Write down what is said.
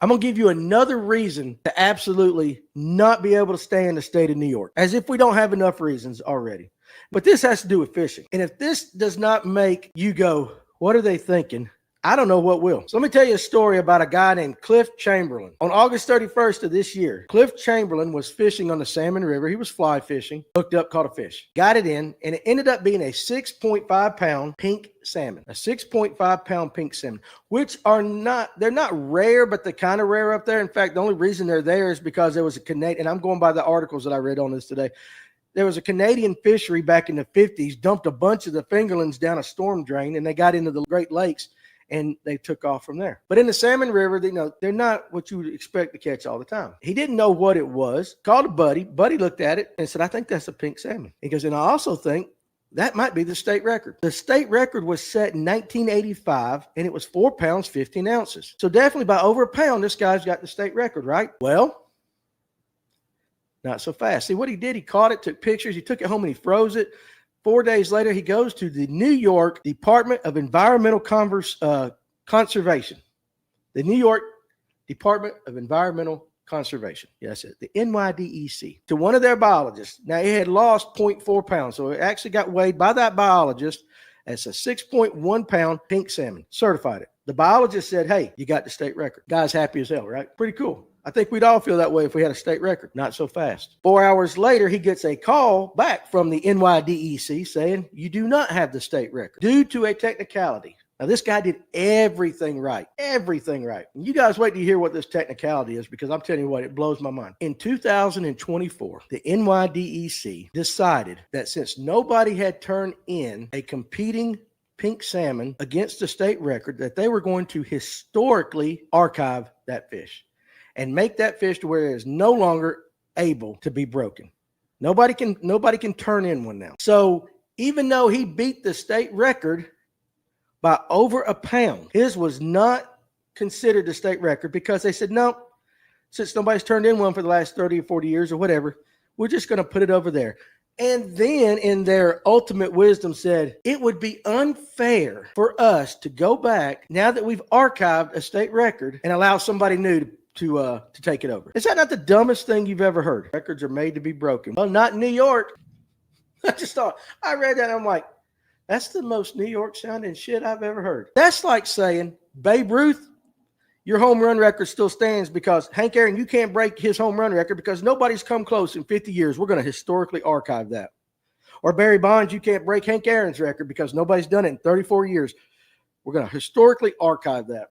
I'm going to give you another reason to absolutely not be able to stay in the state of New York, as if we don't have enough reasons already. But this has to do with fishing. And if this does not make you go, what are they thinking? I don't know what will. So let me tell you a story about a guy named Cliff Chamberlain. On August 31st of this year, Cliff Chamberlain was fishing on the Salmon River. He was fly fishing, hooked up, caught a fish, got it in, and it ended up being a 6.5 pound pink salmon, a 6.5 pound pink salmon, which they're not rare, but they're kind of rare up there. In fact, the only reason they're there is because there was a Canadian, and I'm going by the articles that I read on this today. There was a Canadian fishery back in the 50s, dumped a bunch of the fingerlings down a storm drain, and they got into the Great Lakes. And they took off from there. But in the Salmon River, they're not what you would expect to catch all the time. He didn't know what it was. Called a buddy. Buddy looked at it and said, I think that's a pink salmon. He goes, and I also think that might be the state record. The state record was set in 1985, and it was 4 pounds, 15 ounces. So definitely by over a pound, this guy's got the state record, right? Well, not so fast. See what he did? He caught it, took pictures. He took it home and he froze it. 4 days later, he goes to the New York Department of Environmental Conservation. The New York Department of Environmental Conservation. Yes, the NYDEC. To one of their biologists. Now, he had lost 0.4 pounds, so it actually got weighed by that biologist as a 6.1 pound pink salmon. Certified it. The biologist said, hey, you got the state record. Guy's happy as hell, right? Pretty cool. I think we'd all feel that way if we had a state record. Not so fast. 4 hours later, he gets a call back from the NYDEC saying, you do not have the state record due to a technicality. Now, this guy did everything right. Everything right. And you guys wait to hear what this technicality is, because I'm telling you what, it blows my mind. In 2024, the NYDEC decided that since nobody had turned in a competing pink salmon against the state record, that they were going to historically archive that fish and make that fish to where it is no longer able to be broken. Nobody can turn in one now. So even though he beat the state record by over a pound, his was not considered the state record, because they said, no, since nobody's turned in one for the last 30 or 40 years or whatever, we're just going to put it over there. And then in their ultimate wisdom said, it would be unfair for us to go back now that we've archived a state record and allow somebody new to take it over. Is that not the dumbest thing you've ever heard? Records are made to be broken. Well, not in New York. I read that and I'm like, that's the most New York sounding shit I've ever heard. That's like saying, Babe Ruth, your home run record still stands because Hank Aaron, you can't break his home run record because nobody's come close in 50 years. We're going to historically archive that. Or Barry Bonds, you can't break Hank Aaron's record because nobody's done it in 34 years. We're going to historically archive that.